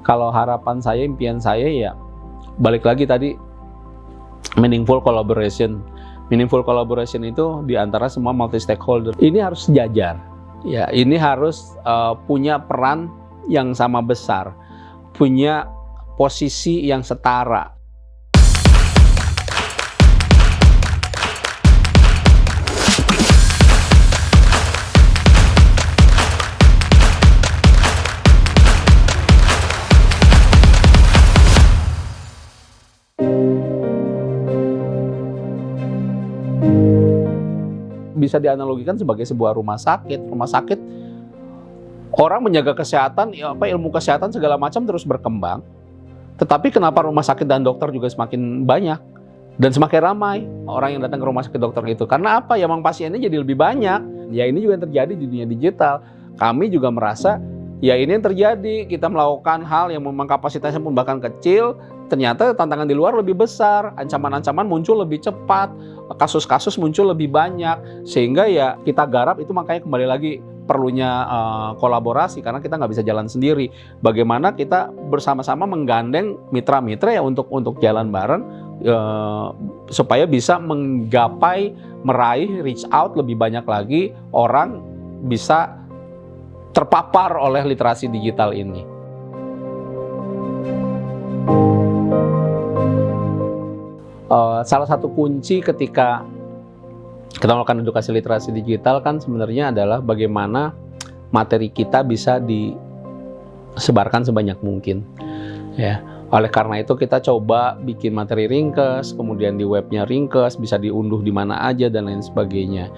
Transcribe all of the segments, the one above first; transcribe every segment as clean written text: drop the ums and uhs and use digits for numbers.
Kalau harapan saya, impian saya ya balik lagi tadi, meaningful collaboration. Meaningful collaboration itu diantara semua multi stakeholder. Ini harus sejajar. Ya, ini harus punya peran yang sama besar, punya posisi yang setara. Bisa dianalogikan sebagai sebuah rumah sakit. Rumah sakit, orang menjaga kesehatan, ilmu kesehatan segala macam terus berkembang. Tetapi kenapa rumah sakit dan dokter juga semakin banyak dan semakin ramai orang yang datang ke rumah sakit dokter itu? Karena apa? Ya, memang pasiennya jadi lebih banyak. Ya, ini juga yang terjadi di dunia digital. Kami juga merasa, ya ini yang terjadi. Kita melakukan hal yang memang kapasitasnya pun bahkan kecil, ternyata tantangan di luar lebih besar, ancaman-ancaman muncul lebih cepat, kasus-kasus muncul lebih banyak, sehingga ya kita garap itu. Makanya kembali lagi perlunya kolaborasi, karena kita nggak bisa jalan sendiri. Bagaimana kita bersama-sama menggandeng mitra-mitra ya untuk jalan bareng, supaya bisa menggapai, meraih, reach out lebih banyak lagi orang bisa terpapar oleh literasi digital ini. Salah satu kunci ketika kita melakukan edukasi literasi digital kan sebenarnya adalah bagaimana materi kita bisa disebarkan sebanyak mungkin. Ya, oleh karena itu kita coba bikin materi ringkes, kemudian di webnya ringkes, bisa diunduh di mana aja dan lain sebagainya.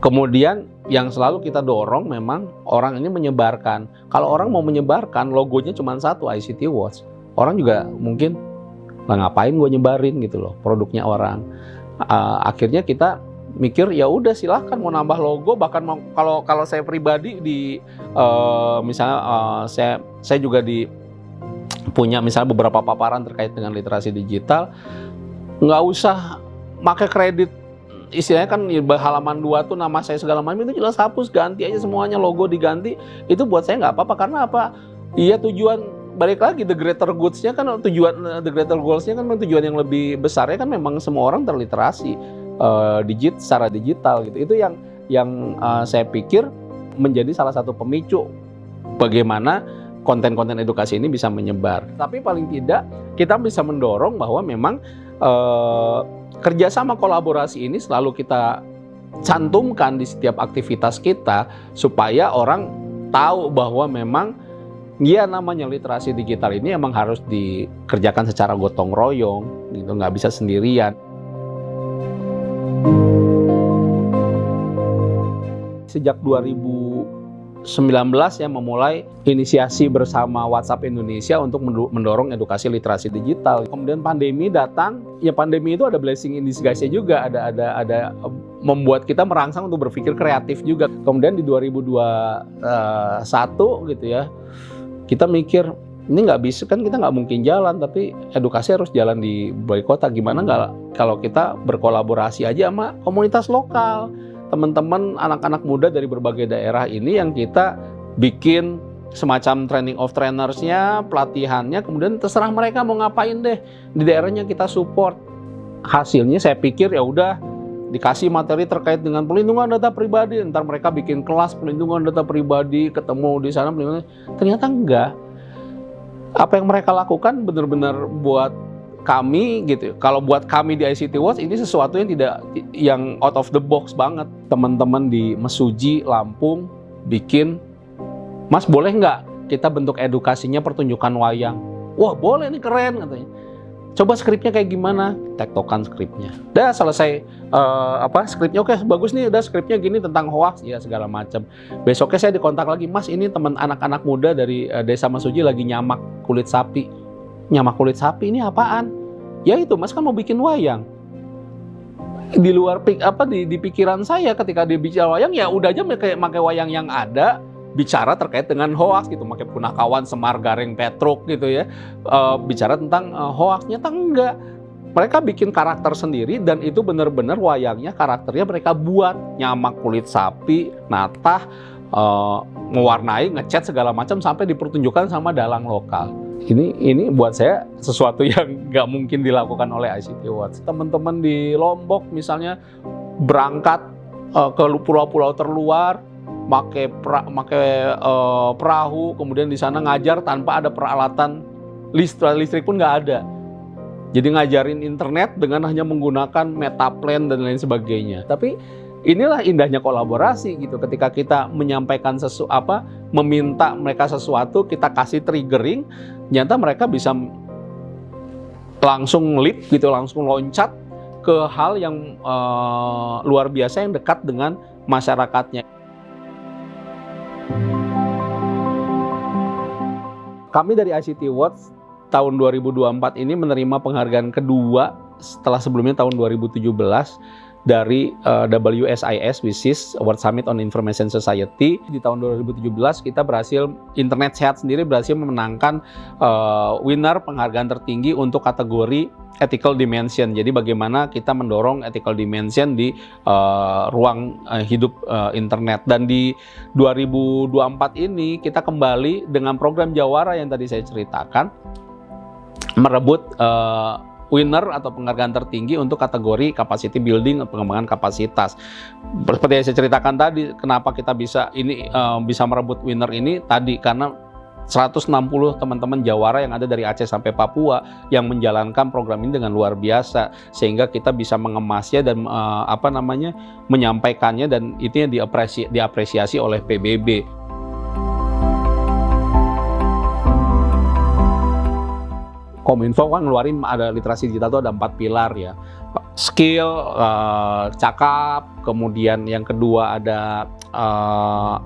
Kemudian yang selalu kita dorong memang orang ini menyebarkan. Kalau orang mau menyebarkan, logonya cuma satu, ICT Watch. Orang juga mungkin, lah ngapain gue nyebarin gitu loh produknya orang. Akhirnya kita mikir ya udah silahkan mau nambah logo, bahkan mau, kalau saya pribadi misalnya saya juga punya misalnya beberapa paparan terkait dengan literasi digital, nggak usah pakai kredit. Istilahnya kan halaman 2 tuh nama saya segala macam itu jelas hapus, ganti aja semuanya, logo diganti. Itu buat saya nggak apa-apa. Karena apa? Iya, tujuan balik lagi the greater goods-nya kan, tujuan the greater goals-nya kan, tujuan yang lebih besarnya kan memang semua orang terliterasi secara digital gitu. Itu yang saya pikir menjadi salah satu pemicu bagaimana konten-konten edukasi ini bisa menyebar. Tapi paling tidak kita bisa mendorong bahwa memang kerjasama kolaborasi ini selalu kita cantumkan di setiap aktivitas kita, supaya orang tahu bahwa memang ya namanya literasi digital ini emang harus dikerjakan secara gotong royong gitu, nggak bisa sendirian. Sejak 2019 ya memulai inisiasi bersama WhatsApp Indonesia untuk mendorong edukasi literasi digital. Kemudian pandemi datang, ya pandemi itu ada blessing in disguise-nya juga, ada membuat kita merangsang untuk berpikir kreatif juga. Kemudian di 2021 gitu ya, kita mikir ini nggak bisa kan, kita nggak mungkin jalan, tapi edukasi harus jalan di berbagai kota. Gimana nggak kalau kita berkolaborasi aja sama komunitas lokal, teman-teman anak-anak muda dari berbagai daerah ini, yang kita bikin semacam training of trainers-nya, pelatihannya, kemudian terserah mereka mau ngapain deh di daerahnya, kita support. Hasilnya saya pikir ya udah dikasih materi terkait dengan pelindungan data pribadi, ntar mereka bikin kelas pelindungan data pribadi, ketemu di sana pelindungan. Ternyata enggak. Apa yang mereka lakukan benar-benar buat kami gitu. Kalau buat kami di ICT Watch ini sesuatu yang out of the box banget. Teman-teman di Mesuji, Lampung bikin, "Mas boleh nggak kita bentuk edukasinya pertunjukan wayang?" Wah boleh nih, keren katanya. Coba skripnya kayak gimana? Tektokan skripnya. Udah selesai skripnya, oke bagus nih, udah skripnya gini tentang hoax ya segala macam. Besoknya saya dikontak lagi, "Mas ini teman anak-anak muda dari desa Mesuji lagi nyamak kulit sapi." Nyamak kulit sapi ini apaan? Ya itu Mas kan mau bikin wayang. Di luar di pikiran saya ketika dia bicara wayang, ya udah aja pakai wayang yang ada, bicara terkait dengan hoaks gitu, pakai Punakawan, Semar, Gareng, Petruk gitu ya, bicara tentang hoaksnya. Enggak, mereka bikin karakter sendiri, dan itu benar-benar wayangnya karakternya mereka buat, nyamak kulit sapi, natah, mewarnai, ngecat segala macam sampai dipertunjukkan sama dalang lokal. Ini buat saya sesuatu yang nggak mungkin dilakukan oleh ICT Awards. Teman-teman di Lombok misalnya berangkat ke pulau-pulau terluar, pakai perahu, kemudian di sana ngajar tanpa ada peralatan listrik pun nggak ada. Jadi ngajarin internet dengan hanya menggunakan metaplan dan lain sebagainya. Tapi inilah indahnya kolaborasi gitu. Ketika kita menyampaikan meminta mereka sesuatu, kita kasih triggering, ternyata mereka bisa langsung leap gitu, langsung loncat ke hal yang luar biasa yang dekat dengan masyarakatnya. Kami dari ICT Awards tahun 2024 ini menerima penghargaan kedua setelah sebelumnya tahun 2017 dari WSIS, which is World Summit on Information Society. Di tahun 2017 kita berhasil, Internet Sehat sendiri berhasil memenangkan winner penghargaan tertinggi untuk kategori ethical dimension. Jadi bagaimana kita mendorong ethical dimension di ruang hidup internet. Dan di 2024 ini kita kembali dengan program Jawara yang tadi saya ceritakan, merebut winner atau penghargaan tertinggi untuk kategori capacity building, pengembangan kapasitas. Seperti yang saya ceritakan tadi, kenapa kita bisa merebut winner ini tadi karena 160 teman-teman Jawara yang ada dari Aceh sampai Papua yang menjalankan program ini dengan luar biasa, sehingga kita bisa mengemasnya dan menyampaikannya, dan itu yang diapresiasi oleh PBB. Kominfo kan ngeluarin ada literasi digital itu ada 4 pilar ya. Skill, cakap, kemudian yang kedua ada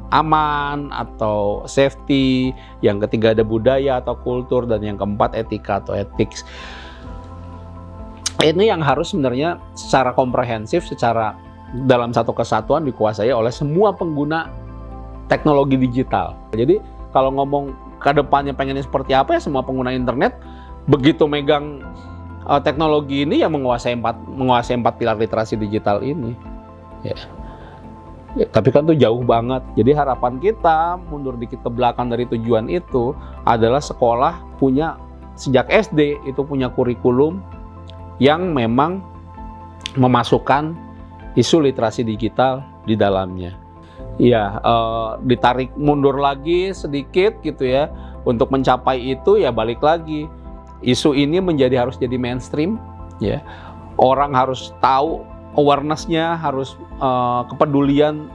aman atau safety, yang ketiga ada budaya atau kultur, dan yang keempat etika atau ethics. Ini yang harus sebenarnya secara komprehensif, secara dalam satu kesatuan dikuasai oleh semua pengguna teknologi digital. Jadi kalau ngomong ke depannya pengennya seperti apa ya, semua pengguna internet begitu megang teknologi ini ya menguasai empat pilar literasi digital ini. Ya, tapi kan itu jauh banget. Jadi harapan kita mundur dikit ke belakang dari tujuan itu adalah sekolah punya sejak SD itu punya kurikulum yang memang memasukkan isu literasi digital di dalamnya. Ya, ditarik mundur lagi sedikit gitu ya, untuk mencapai itu ya balik lagi. Isu ini harus jadi mainstream, ya. Orang harus tahu, awareness-nya harus kepedulian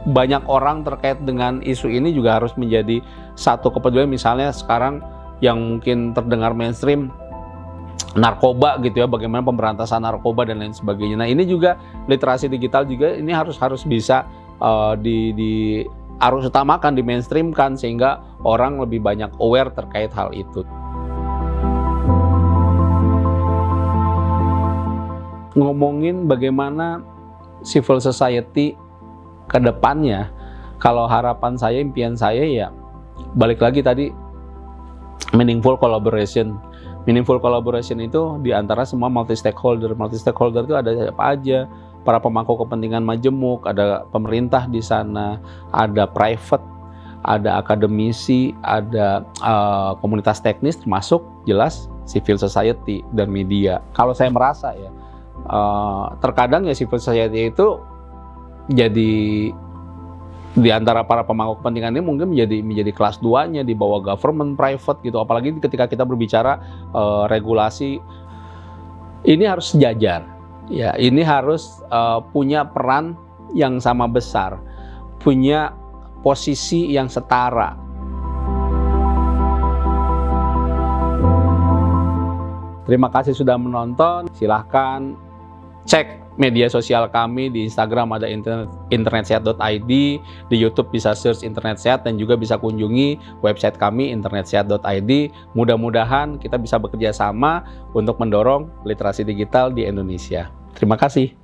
banyak orang terkait dengan isu ini juga harus menjadi satu kepedulian. Misalnya sekarang yang mungkin terdengar mainstream, narkoba gitu ya, bagaimana pemberantasan narkoba dan lain sebagainya. Nah ini juga literasi digital juga ini harus bisa harus utamakan, di mainstreamkan sehingga orang lebih banyak aware terkait hal itu. Ngomongin bagaimana civil society ke depannya, kalau harapan saya, impian saya ya balik lagi tadi, meaningful collaboration. Meaningful collaboration itu diantara semua multi stakeholder. Multi stakeholder itu ada apa aja? Para pemangku kepentingan majemuk, ada pemerintah di sana, ada private, ada akademisi, ada komunitas teknis, termasuk jelas civil society dan media. Kalau saya merasa ya, terkadang ya civil society itu jadi di antara para pemangku kepentingan ini mungkin menjadi kelas 2-nya di bawah government, private gitu. Apalagi ketika kita berbicara regulasi, ini harus sejajar. Ya, ini harus punya peran yang sama besar, punya posisi yang setara. Terima kasih sudah menonton. Silahkan cek media sosial kami. Di Instagram ada internetsehat.id, di YouTube bisa search Internet Sehat, dan juga bisa kunjungi website kami internetsehat.id. Mudah-mudahan kita bisa bekerja sama untuk mendorong literasi digital di Indonesia. Terima kasih.